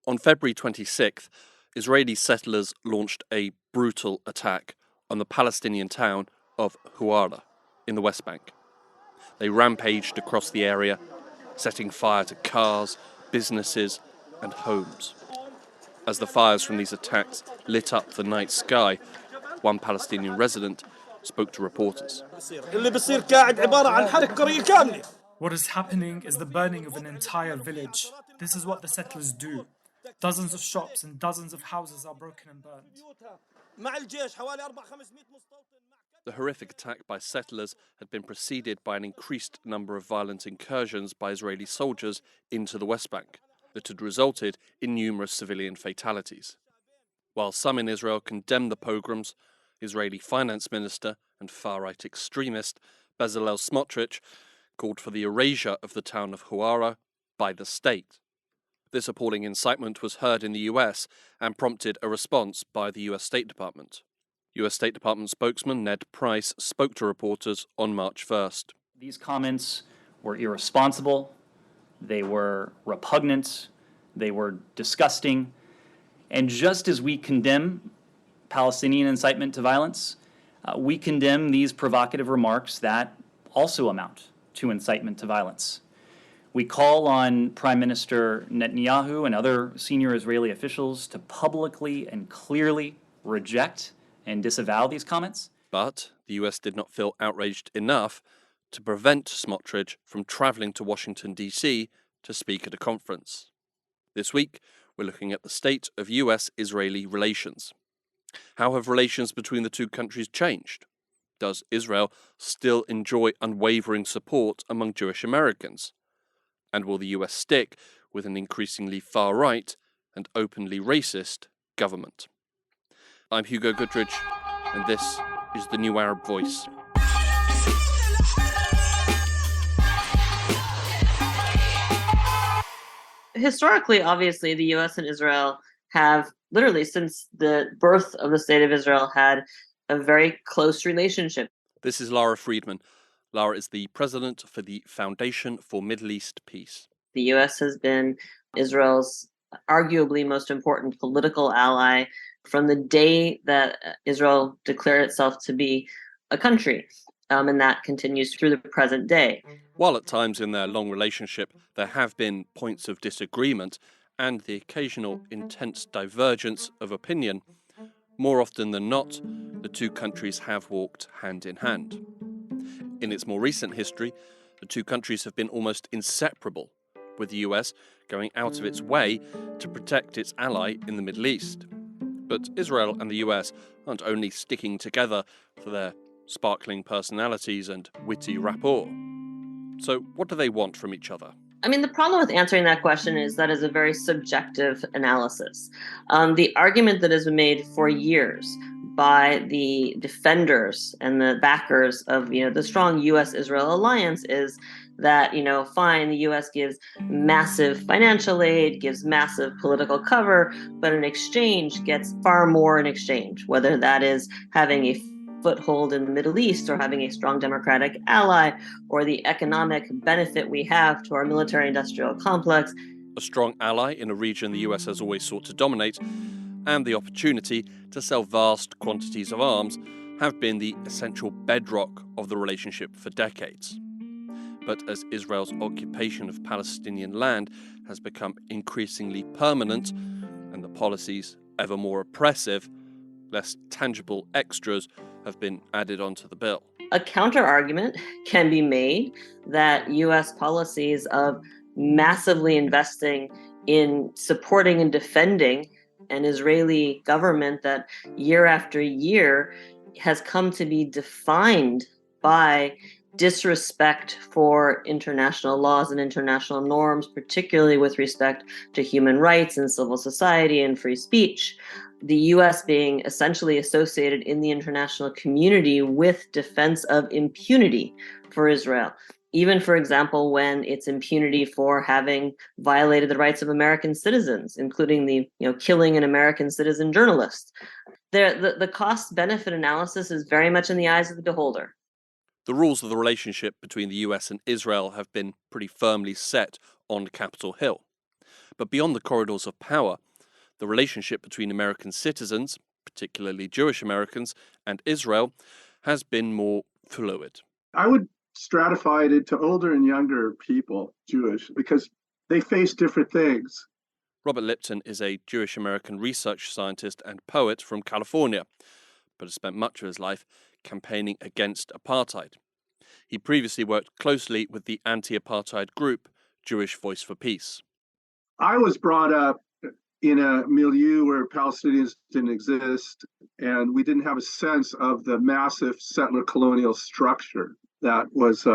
On February 26th, Israeli settlers launched a brutal attack on the Palestinian town of Huwara in the West Bank. They rampaged across the area, setting fire to cars, businesses, and homes. As the fires from these attacks lit up the night sky, one Palestinian resident spoke to reporters. What is happening is the burning of an entire village. This is what the settlers do. Dozens of shops and dozens of houses are broken and burned. The horrific attack by settlers had been preceded by an increased number of violent incursions by Israeli soldiers into the West Bank that had resulted in numerous civilian fatalities. While some in Israel condemned the pogroms, Israeli finance minister and far-right extremist Bezalel Smotrich called for the erasure of the town of Huwara by the state. This appalling incitement was heard in the US and prompted a response by the US State Department. US State Department spokesman Ned Price spoke to reporters on March 1st. These comments were irresponsible, they were repugnant, they were disgusting, and just as we condemn Palestinian incitement to violence, we condemn these provocative remarks that also amount to incitement to violence. We call on Prime Minister Netanyahu and other senior Israeli officials to publicly and clearly reject and disavow these comments. But the US did not feel outraged enough to prevent Smotrich from travelling to Washington, D.C. to speak at a conference. This week, we're looking at the state of US-Israeli relations. How have relations between the two countries changed? Does Israel still enjoy unwavering support among Jewish Americans? And will the US stick with an increasingly far-right and openly racist government? I'm Hugo Goodridge, and this is the New Arab Voice. Historically, obviously, the US and Israel have literally, since the birth of the State of Israel, had a very close relationship. This is Lara Friedman. Lara is the president for the Foundation for Middle East Peace. The US has been Israel's arguably most important political ally from the day that Israel declared itself to be a country. And that continues through the present day. While at times in their long relationship there have been points of disagreement and the occasional intense divergence of opinion, more often than not, the two countries have walked hand in hand. In its more recent history, the two countries have been almost inseparable, with the US going out of its way to protect its ally in the Middle East. But Israel and the US aren't only sticking together for their sparkling personalities and witty rapport. So what do they want from each other? I mean, the problem with answering that question is that is a very subjective analysis. The argument that has been made for years by the defenders and the backers of, the strong U.S.-Israel alliance is that, fine, the U.S. gives massive financial aid, gives massive political cover, but in exchange gets far more in exchange, whether that is having a foothold in the Middle East or having a strong democratic ally or the economic benefit we have to our military-industrial complex. A strong ally in a region the US has always sought to dominate, and the opportunity to sell vast quantities of arms have been the essential bedrock of the relationship for decades. But as Israel's occupation of Palestinian land has become increasingly permanent and the policies ever more oppressive, less tangible extras have been added onto the bill. A counter-argument can be made that U.S. policies of massively investing in supporting and defending an Israeli government that year after year has come to be defined by disrespect for international laws and international norms, particularly with respect to human rights and civil society and free speech. The U.S. being essentially associated in the international community with defense of impunity for Israel. Even, for example, when it's impunity for having violated the rights of American citizens, including the killing an American citizen journalist. The cost-benefit analysis is very much in the eyes of the beholder. The rules of the relationship between the US and Israel have been pretty firmly set on Capitol Hill. But beyond the corridors of power, the relationship between American citizens, particularly Jewish Americans, and Israel has been more fluid. I would stratify it into older and younger people, Jewish, because they face different things. Robert Lipton is a Jewish American research scientist and poet from California, but has spent much of his life campaigning against apartheid. He previously worked closely with the anti-apartheid group Jewish Voice for Peace. I was brought up in a milieu where Palestinians didn't exist, and we didn't have a sense of the massive settler colonial structure that was,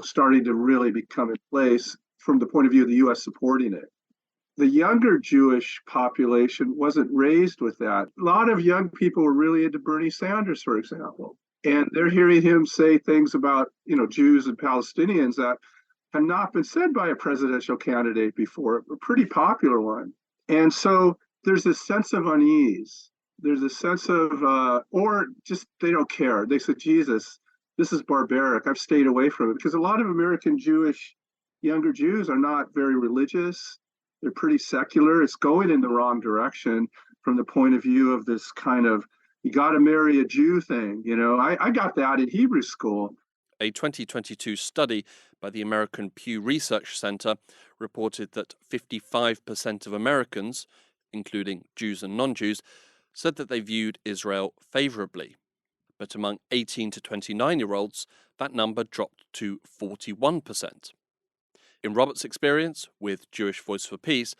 starting to really become in place from the point of view of the U.S. supporting it. The younger Jewish population wasn't raised with that. A lot of young people were really into Bernie Sanders, for example, and they're hearing him say things about, Jews and Palestinians that had not been said by a presidential candidate before, a pretty popular one. And so there's this sense of unease. There's a sense of, or just they don't care. They said, Jesus, this is barbaric. I've stayed away from it. Because a lot of American younger Jews are not very religious. They're pretty secular. It's going in the wrong direction from the point of view of this kind of, you got to marry a Jew thing. I got that in Hebrew school. A 2022 study by the American Pew Research Center reported that 55% of Americans, including Jews and non-Jews, said that they viewed Israel favorably. But among 18 to 29-year-olds, that number dropped to 41%. In Robert's experience with Jewish Voice for Peace,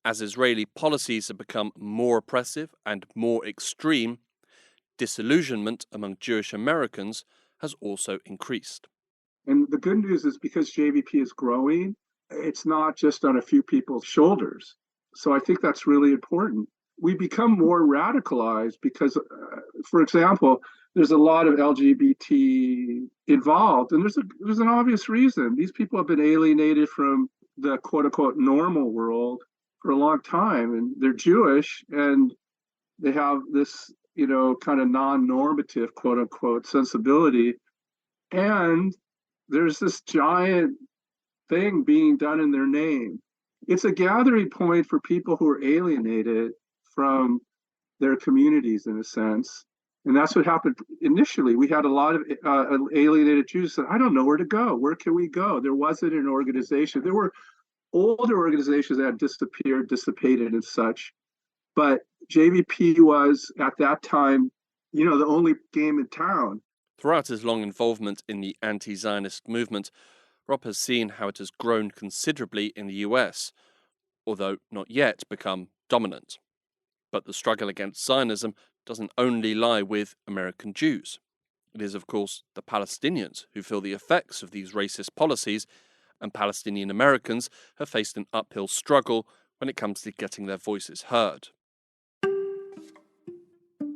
as Israeli policies have become more oppressive and more extreme, disillusionment among Jewish Americans has also increased. And the good news is because JVP is growing, it's not just on a few people's shoulders. So I think that's really important. We become more radicalized because, for example, there's a lot of LGBT involved, and there's an obvious reason. These people have been alienated from the quote unquote normal world for a long time, and they're Jewish, and they have this, kind of non-normative quote unquote sensibility. And there's this giant thing being done in their name. It's a gathering point for people who are alienated from their communities, in a sense. And that's what happened initially. We had a lot of alienated Jews that I don't know where to go. Where can we go? There wasn't an organization. There were older organizations that had disappeared, dissipated, and such. But JVP was, at that time, the only game in town. Throughout his long involvement in the anti-Zionist movement, Rob has seen how it has grown considerably in the US, although not yet become dominant. But the struggle against Zionism doesn't only lie with American Jews. It is, of course, the Palestinians who feel the effects of these racist policies, and Palestinian Americans have faced an uphill struggle when it comes to getting their voices heard.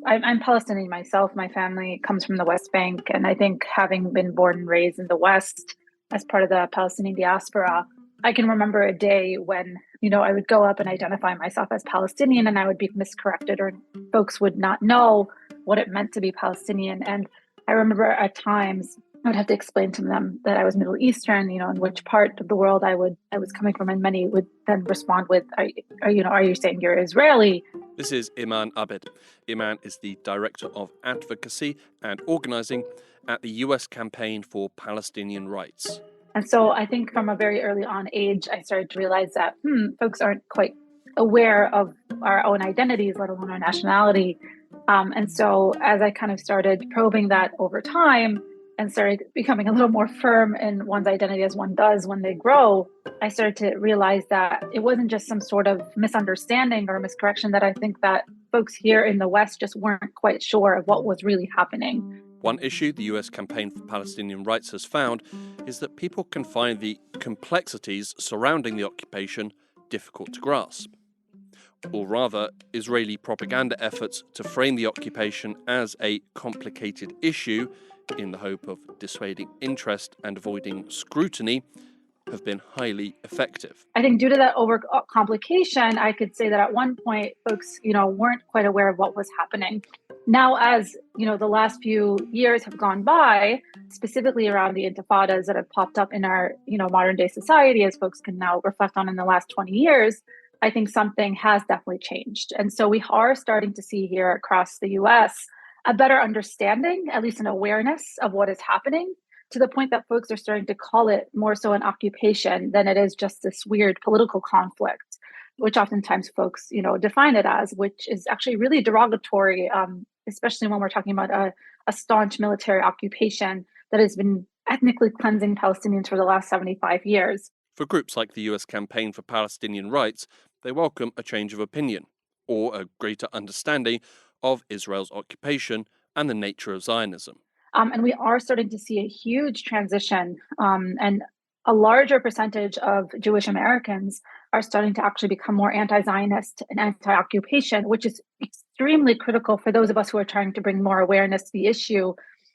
I'm Palestinian myself. My family comes from the West Bank, and I think having been born and raised in the West as part of the Palestinian diaspora, I can remember a day when, I would go up and identify myself as Palestinian, and I would be miscorrected, or folks would not know what it meant to be Palestinian. And I remember at times I would have to explain to them that I was Middle Eastern, in which part of the world I was coming from, and many would then respond with, are you saying you're Israeli? This is Iman Abed. Iman is the Director of Advocacy and Organising at the US Campaign for Palestinian Rights. And so I think from a very early on age, I started to realize that folks aren't quite aware of our own identities, let alone our nationality. And so as I kind of started probing that over time and started becoming a little more firm in one's identity, as one does when they grow, I started to realize that it wasn't just some sort of misunderstanding or miscorrection, that I think that folks here in the West just weren't quite sure of what was really happening. One issue the US Campaign for Palestinian Rights has found is that people can find the complexities surrounding the occupation difficult to grasp. Or rather, Israeli propaganda efforts to frame the occupation as a complicated issue in the hope of dissuading interest and avoiding scrutiny have been highly effective. I think due to that overcomplication, I could say that at one point, folks, weren't quite aware of what was happening. Now, as the last few years have gone by, specifically around the intifadas that have popped up in our modern day society, as folks can now reflect on in the last 20 years, I think something has definitely changed. And so we are starting to see here across the US a better understanding, at least an awareness of what is happening, to the point that folks are starting to call it more so an occupation than it is just this weird political conflict, which oftentimes folks define it as, which is actually really derogatory, especially when we're talking about a staunch military occupation that has been ethnically cleansing Palestinians for the last 75 years. For groups like the US Campaign for Palestinian Rights, they welcome a change of opinion or a greater understanding of Israel's occupation and the nature of Zionism. And we are starting to see a huge transition, and a larger percentage of Jewish Americans are starting to actually become more anti-Zionist and anti-occupation, which is extremely critical for those of us who are trying to bring more awareness to the issue.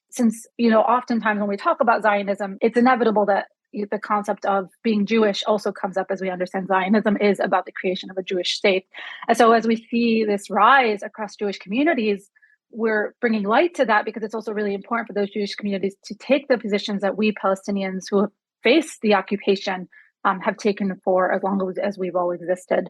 Since, oftentimes when we talk about Zionism, it's inevitable that the concept of being Jewish also comes up, as we understand Zionism is about the creation of a Jewish state. And so as we see this rise across Jewish communities, we're bringing light to that because it's also really important for those Jewish communities to take the positions that we Palestinians who have faced the occupation have taken for as long as we've all existed.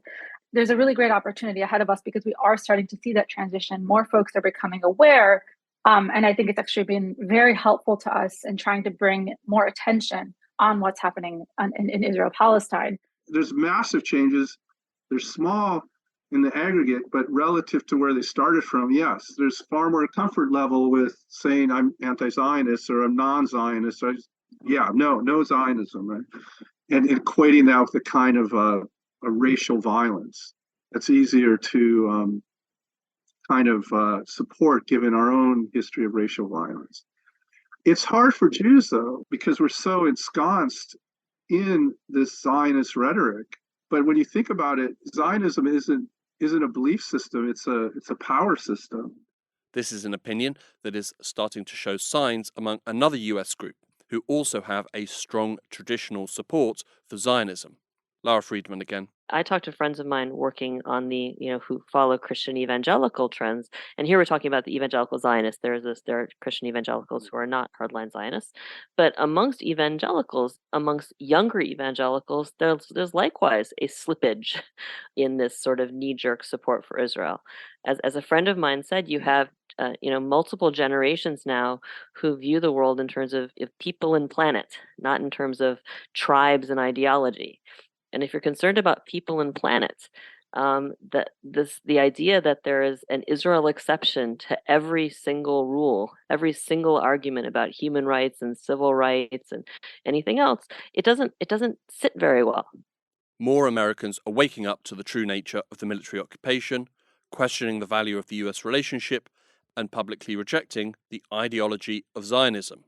There's a really great opportunity ahead of us because we are starting to see that transition. More folks are becoming aware. And I think it's actually been very helpful to us in trying to bring more attention on what's happening in Israel-Palestine. There's massive changes. They're small in the aggregate, but relative to where they started from, yes, there's far more comfort level with saying I'm anti-Zionist or I'm non-Zionist. No Zionism, right? And equating that with a kind of a racial violence. That's easier to support given our own history of racial violence. It's hard for Jews, though, because we're so ensconced in this Zionist rhetoric. But when you think about it, Zionism isn't a belief system, it's a power system. This is an opinion that is starting to show signs among another US group who also have a strong traditional support for Zionism. Lara Friedman again. I talked to friends of mine working on who follow Christian evangelical trends. And here we're talking about the evangelical Zionists. There are Christian evangelicals who are not hardline Zionists. But amongst evangelicals, amongst younger evangelicals, there's likewise a slippage in this sort of knee-jerk support for Israel. As a friend of mine said, you have multiple generations now who view the world in terms of people and planet, not in terms of tribes and ideology. And if you're concerned about people and planet, the idea that there is an Israel exception to every single rule, every single argument about human rights and civil rights and anything else, it doesn't sit very well. More Americans are waking up to the true nature of the military occupation, questioning the value of the US relationship, and publicly rejecting the ideology of Zionism.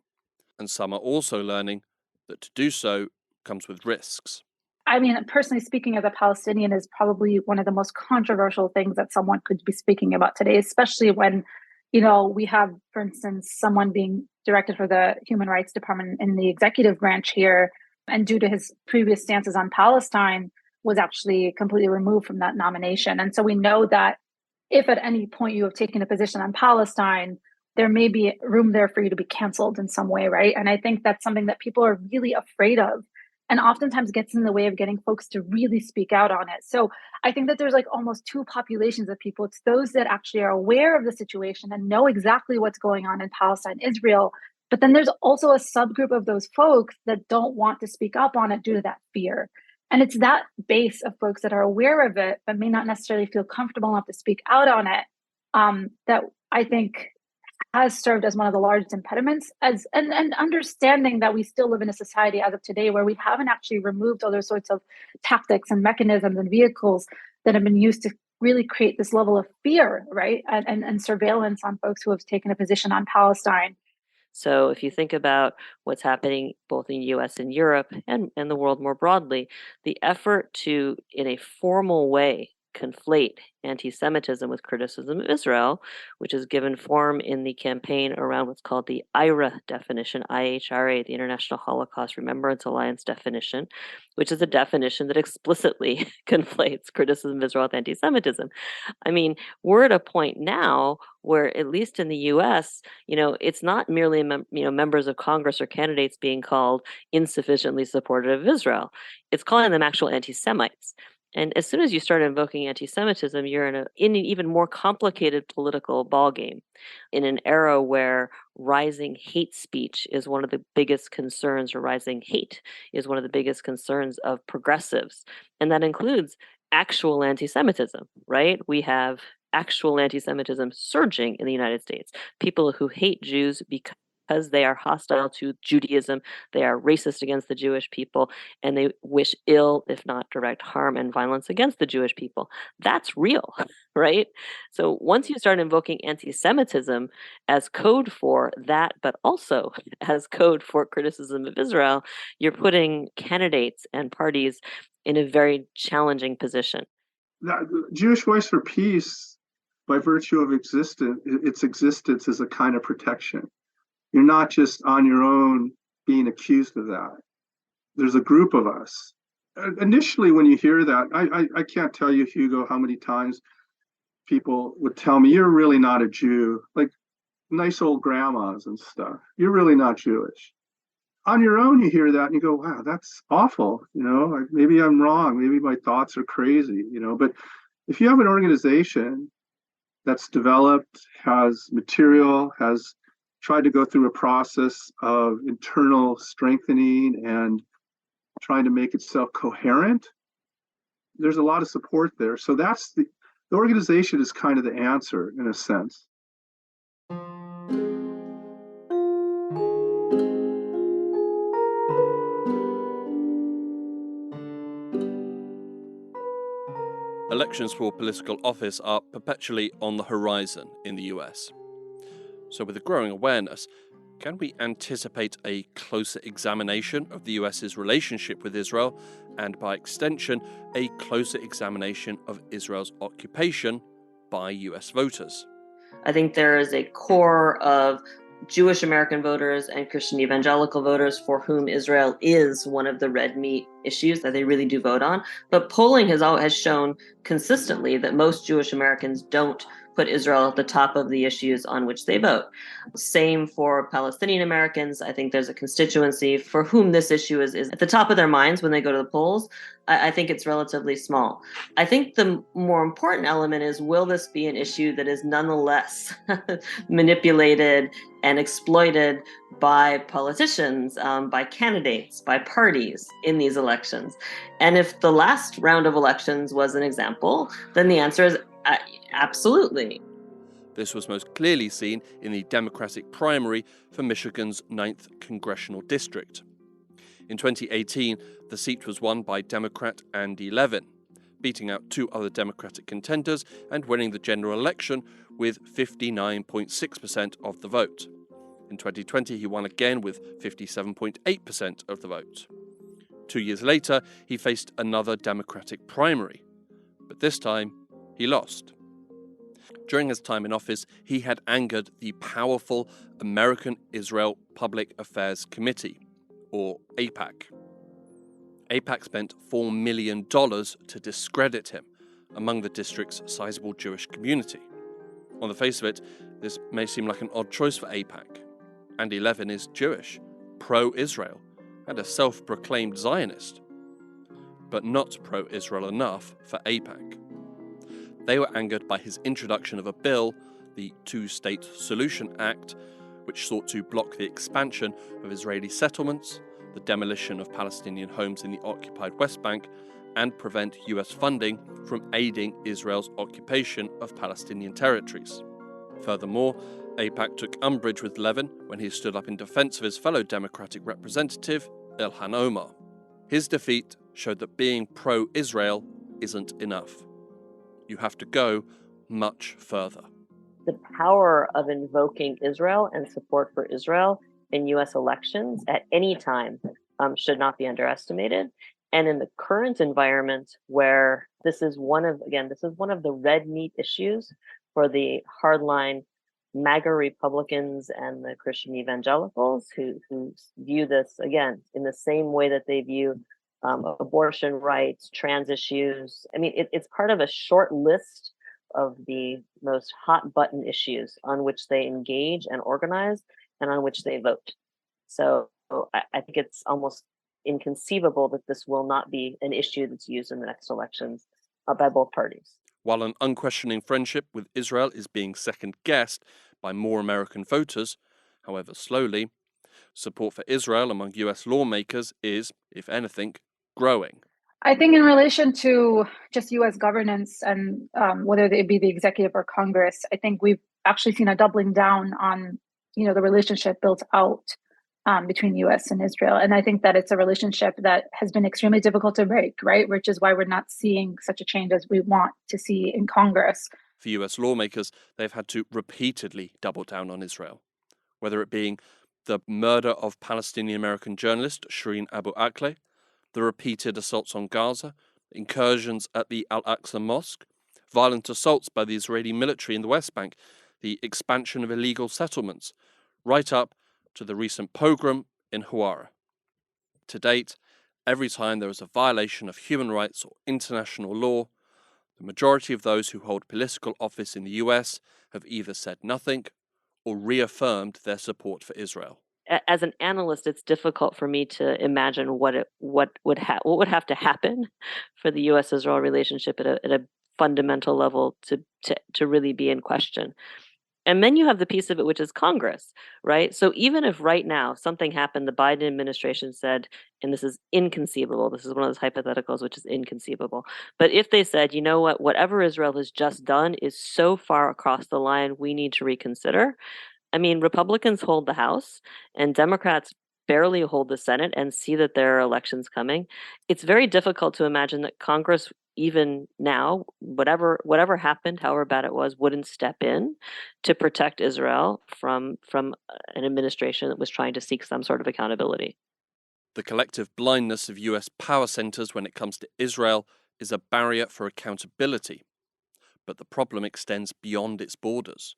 And some are also learning that to do so comes with risks. I mean, personally speaking, as a Palestinian, is probably one of the most controversial things that someone could be speaking about today, especially when, we have, for instance, someone being directed for the Human Rights Department in the executive branch here, and due to his previous stances on Palestine, was actually completely removed from that nomination. And so we know that if at any point you have taken a position on Palestine, there may be room there for you to be canceled in some way, right? And I think that's something that people are really afraid of, and oftentimes gets in the way of getting folks to really speak out on it. So I think that there's like almost two populations of people. It's those that actually are aware of the situation and know exactly what's going on in Palestine, Israel. But then there's also a subgroup of those folks that don't want to speak up on it due to that fear. And it's that base of folks that are aware of it, but may not necessarily feel comfortable enough to speak out on it, that I think has served as one of the largest impediments, and understanding that we still live in a society as of today where we haven't actually removed other sorts of tactics and mechanisms and vehicles that have been used to really create this level of fear, right? And surveillance on folks who have taken a position on Palestine. So if you think about what's happening both in the US and Europe and the world more broadly, the effort to, in a formal way, conflate anti-Semitism with criticism of Israel, which is given form in the campaign around what's called the IHRA definition, IHRA, the International Holocaust Remembrance Alliance definition, which is a definition that explicitly conflates criticism of Israel with anti-Semitism. I mean, we're at a point now where, at least in the U.S., it's not merely members of Congress or candidates being called insufficiently supportive of Israel. It's calling them actual anti-Semites. And as soon as you start invoking anti-Semitism, you're in an even more complicated political ballgame, in an era where rising hate speech is one of the biggest concerns, or rising hate is one of the biggest concerns of progressives. And that includes actual anti-Semitism, right? We have actual anti-Semitism surging in the United States. People who hate Jews because they are hostile to Judaism, they are racist against the Jewish people, and they wish ill, if not direct harm and violence against the Jewish people. That's real, right? So once you start invoking anti-Semitism as code for that, but also as code for criticism of Israel, you're putting candidates and parties in a very challenging position. The Jewish Voice for Peace, by virtue of its existence, is a kind of protection. You're not just on your own being accused of that. There's a group of us. Initially, when you hear that, I can't tell you, Hugo, how many times people would tell me, you're really not a Jew, like nice old grandmas and stuff. You're really not Jewish. On your own, you hear that and you go, wow, that's awful. Like, maybe I'm wrong. Maybe my thoughts are crazy, but if you have an organization that's developed, has material, has tried to go through a process of internal strengthening and trying to make itself coherent, there's a lot of support there. So that's the organization is kind of the answer, in a sense. Elections for political office are perpetually on the horizon in the US. So with a growing awareness, can we anticipate a closer examination of the US's relationship with Israel, and by extension, a closer examination of Israel's occupation by US voters? I think there is a core of Jewish American voters and Christian evangelical voters for whom Israel is one of the red meat issues that they really do vote on. But polling has shown consistently that most Jewish Americans don't put Israel at the top of the issues on which they vote. Same for Palestinian Americans. I think there's a constituency for whom this issue is at the top of their minds when they go to the polls. I think it's relatively small. I think the more important element is, will this be an issue that is nonetheless manipulated and exploited by politicians, by candidates, by parties in these elections? And if the last round of elections was an example, then the answer is absolutely. This was most clearly seen in the Democratic primary for Michigan's 9th congressional district. In 2018, the seat was won by Democrat Andy Levin, beating out two other Democratic contenders and winning the general election with 59.6% of the vote. In 2020, he won again with 57.8% of the vote. 2 years later, he faced another Democratic primary, but this time he lost. During his time in office, he had angered the powerful American Israel Public Affairs Committee, or AIPAC. AIPAC spent $4 million to discredit him among the district's sizable Jewish community. On the face of it, this may seem like an odd choice for AIPAC. Andy Levin is Jewish, pro-Israel, and a self-proclaimed Zionist, but not pro-Israel enough for AIPAC. They were angered by his introduction of a bill, the Two-State Solution Act, which sought to block the expansion of Israeli settlements, the demolition of Palestinian homes in the occupied West Bank, and prevent US funding from aiding Israel's occupation of Palestinian territories. Furthermore, AIPAC took umbrage with Levin when he stood up in defense of his fellow Democratic representative, Ilhan Omar. His defeat showed that being pro-Israel isn't enough. You have to go much further. The power of invoking Israel and support for Israel in US elections at any time should not be underestimated. And in the current environment where this is one of the red meat issues for the hardline MAGA Republicans and the Christian evangelicals who view this, again, in the same way that they view abortion rights, trans issues. I mean, it's part of a short list of the most hot button issues on which they engage and organize and on which they vote. So I think it's almost inconceivable that this will not be an issue that's used in the next elections by both parties. While an unquestioning friendship with Israel is being second-guessed by more American voters, however slowly, support for Israel among US lawmakers is, if anything, growing. I think in relation to just U.S. governance and whether it be the executive or Congress, I think we've actually seen a doubling down on, the relationship built out between U.S. and Israel. And I think that it's a relationship that has been extremely difficult to break, right? Which is why we're not seeing such a change as we want to see in Congress. For US lawmakers, they've had to repeatedly double down on Israel, whether it being the murder of Palestinian-American journalist Shireen Abu Akleh, the repeated assaults on Gaza, incursions at the Al-Aqsa Mosque, violent assaults by the Israeli military in the West Bank, the expansion of illegal settlements, right up to the recent pogrom in Huwara. To date, every time there is a violation of human rights or international law, the majority of those who hold political office in the US have either said nothing or reaffirmed their support for Israel. As an analyst, it's difficult for me to imagine what would have to happen for the U.S.-Israel relationship at a fundamental level to really be in question. And then you have the piece of it, which is Congress, right? So even if right now something happened, the Biden administration said, and this is inconceivable, this is one of those hypotheticals which is inconceivable, but if they said, you know what, whatever Israel has just done is so far across the line, we need to reconsider. I mean, Republicans hold the House and Democrats barely hold the Senate and see that there are elections coming. It's very difficult to imagine that Congress, even now, whatever happened, however bad it was, wouldn't step in to protect Israel from an administration that was trying to seek some sort of accountability. The collective blindness of US power centers when it comes to Israel is a barrier for accountability, but the problem extends beyond its borders.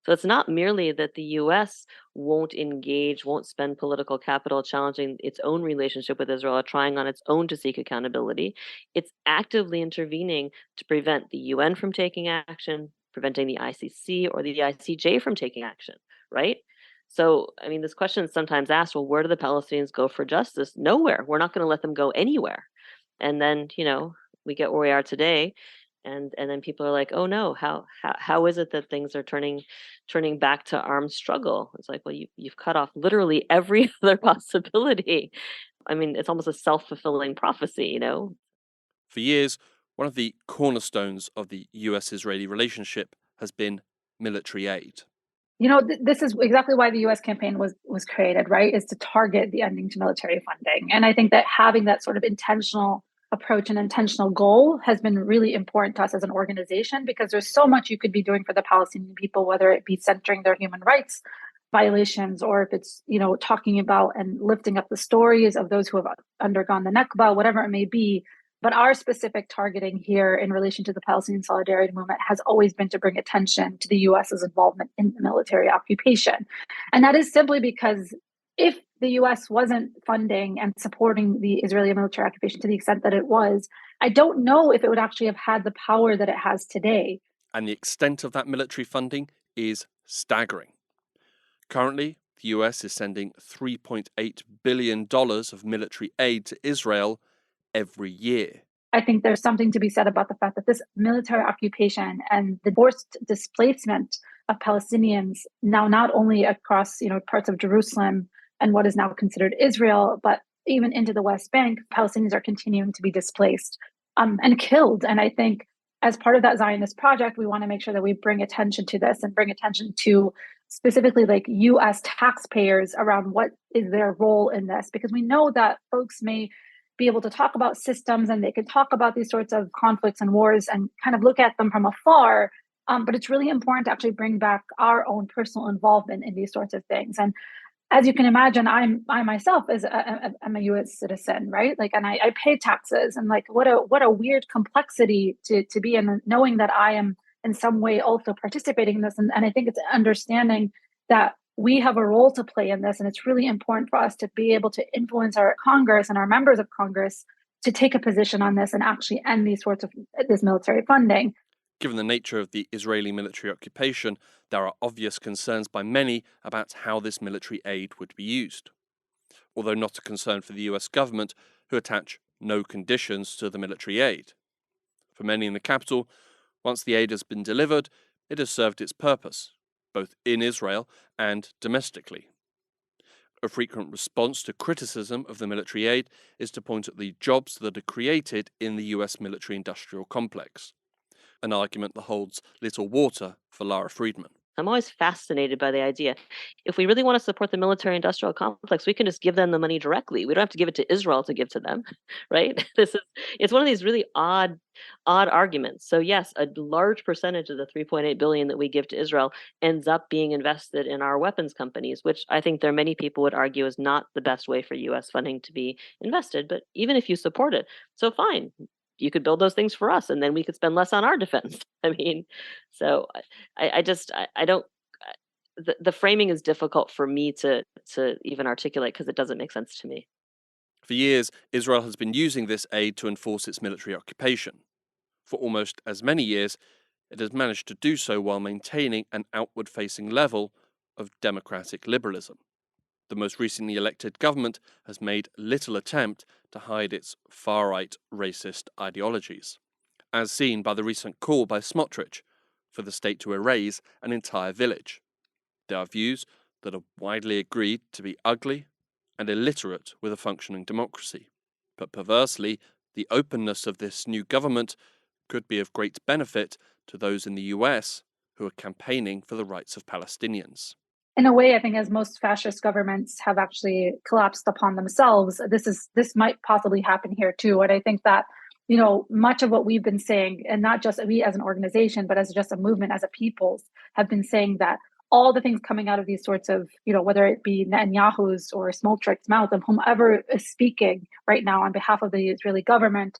So it's not merely that the US won't engage, won't spend political capital challenging its own relationship with Israel or trying on its own to seek accountability. It's actively intervening to prevent the UN from taking action, preventing the ICC or the ICJ from taking action, right? So, I mean, this question is sometimes asked, well, where do the Palestinians go for justice? Nowhere. We're not going to let them go anywhere. And then, we get where we are today. And then people are like, oh no, how is it that things are turning back to armed struggle? It's like, well, you've cut off literally every other possibility. I mean, it's almost a self-fulfilling prophecy. For years, one of the cornerstones of the US-Israeli relationship has been military aid. This is exactly why the U.S. campaign was created, right? Is to target the ending to military funding. And I think that having that sort of intentional approach and intentional goal has been really important to us as an organization, because there's so much you could be doing for the Palestinian people, whether it be centering their human rights violations, or if it's, talking about and lifting up the stories of those who have undergone the Nakba, whatever it may be. But our specific targeting here in relation to the Palestinian Solidarity Movement has always been to bring attention to the US's involvement in the military occupation. And that is simply because if the US wasn't funding and supporting the Israeli military occupation to the extent that it was, I don't know if it would actually have had the power that it has today. And the extent of that military funding is staggering. Currently, the US is sending $3.8 billion of military aid to Israel every year. I think there's something to be said about the fact that this military occupation and the forced displacement of Palestinians now not only across parts of Jerusalem and what is now considered Israel, but even into the West Bank, Palestinians are continuing to be displaced and killed. And I think as part of that Zionist project, we want to make sure that we bring attention to this and bring attention to specifically like U.S. taxpayers around what is their role in this, because we know that folks may be able to talk about systems and they can talk about these sorts of conflicts and wars and kind of look at them from afar. But it's really important to actually bring back our own personal involvement in these sorts of things. And as you can imagine, I myself I'm a U.S. citizen, right? Like, and I pay taxes, and like, what a weird complexity to be in, knowing that I am in some way also participating in this, and I think it's understanding that we have a role to play in this, and it's really important for us to be able to influence our Congress and our members of Congress to take a position on this and actually end these sorts of this military funding. Given the nature of the Israeli military occupation, there are obvious concerns by many about how this military aid would be used. Although not a concern for the US government, who attach no conditions to the military aid. For many in the capital, once the aid has been delivered, it has served its purpose, both in Israel and domestically. A frequent response to criticism of the military aid is to point at the jobs that are created in the US military-industrial complex, an argument that holds little water for Lara Friedman. I'm always fascinated by the idea. If we really want to support the military-industrial complex, we can just give them the money directly. We don't have to give it to Israel to give to them, right? It's one of these really odd arguments. So yes, a large percentage of the 3.8 billion that we give to Israel ends up being invested in our weapons companies, which I think there are many people would argue is not the best way for U.S. funding to be invested. But even if you support it, so fine, you could build those things for us, and then we could spend less on our defense. I mean, so I don't. The framing is difficult for me to even articulate because it doesn't make sense to me. For years, Israel has been using this aid to enforce its military occupation. For almost as many years, it has managed to do so while maintaining an outward-facing level of democratic liberalism. The most recently elected government has made little attempt to hide its far-right racist ideologies, as seen by the recent call by Smotrich for the state to erase an entire village. There are views that are widely agreed to be ugly and illiterate with a functioning democracy. But perversely, the openness of this new government could be of great benefit to those in the US who are campaigning for the rights of Palestinians. In a way, I think as most fascist governments have actually collapsed upon themselves, this might possibly happen here too. And I think that, much of what we've been saying, and not just we as an organization, but as just a movement, as a people, have been saying that all the things coming out of these sorts of, whether it be Netanyahu's or Smotrich's mouth, of whomever is speaking right now on behalf of the Israeli government,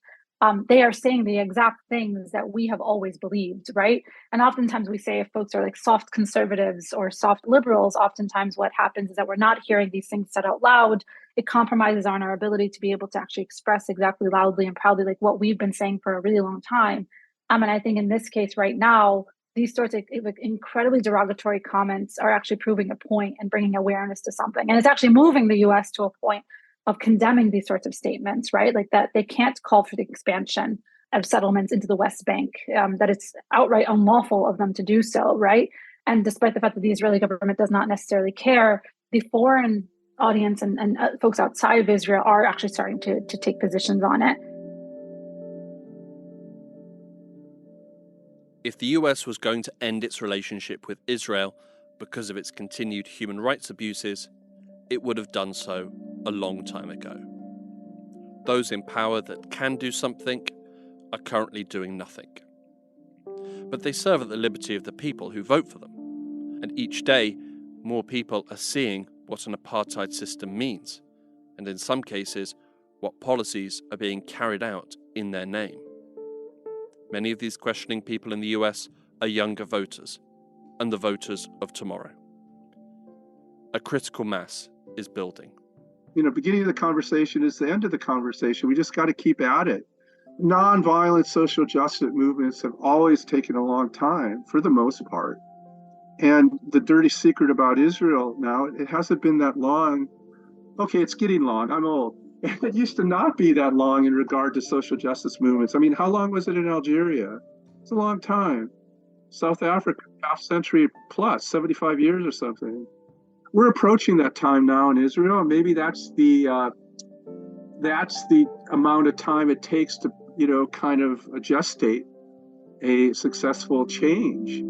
they are saying the exact things that we have always believed, right? And oftentimes we say if folks are like soft conservatives or soft liberals, oftentimes what happens is that we're not hearing these things said out loud. It compromises on our ability to be able to actually express exactly loudly and proudly like what we've been saying for a really long time. And I think in this case right now, these sorts of incredibly derogatory comments are actually proving a point and bringing awareness to something. And it's actually moving the US to a point of condemning these sorts of statements, right? Like that they can't call for the expansion of settlements into the West Bank, that it's outright unlawful of them to do so, right? And despite the fact that the Israeli government does not necessarily care, the foreign audience and folks outside of Israel are actually starting to take positions on it. If the US was going to end its relationship with Israel because of its continued human rights abuses, it would have done so a long time ago. Those in power that can do something are currently doing nothing. But they serve at the liberty of the people who vote for them. And each day, more people are seeing what an apartheid system means, and in some cases, what policies are being carried out in their name. Many of these questioning people in the US are younger voters, and the voters of tomorrow. A critical mass is building. Beginning of the conversation is the end of the conversation. We just got to keep at it. Nonviolent social justice movements have always taken a long time, for the most part. And the dirty secret about Israel now, it hasn't been that long. Okay, it's getting long. I'm old. It used to not be that long in regard to social justice movements. I mean, how long was it in Algeria? It's a long time. South Africa, half century plus, 75 years or something. We're approaching that time now in Israel, and maybe that's the amount of time it takes to, kind of gestate a successful change.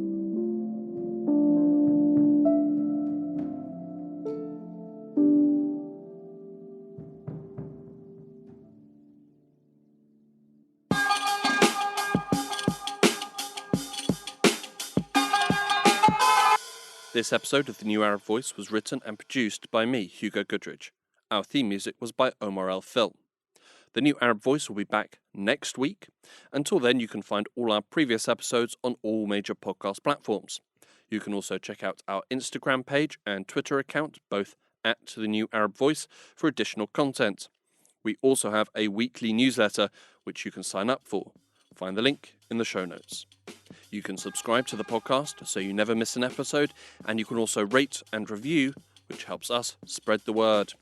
This episode of The New Arab Voice was written and produced by me, Hugo Goodridge. Our theme music was by Omar El Phil. The New Arab Voice will be back next week. Until then, you can find all our previous episodes on all major podcast platforms. You can also check out our Instagram page and Twitter account, both at The New Arab Voice, for additional content. We also have a weekly newsletter, which you can sign up for. Find the link in the show notes. You can subscribe to the podcast so you never miss an episode, and you can also rate and review, which helps us spread the word.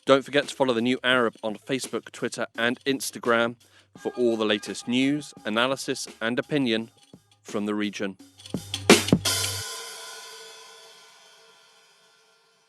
Don't forget to follow The New Arab on Facebook, Twitter and Instagram for all the latest news, analysis and opinion from the region.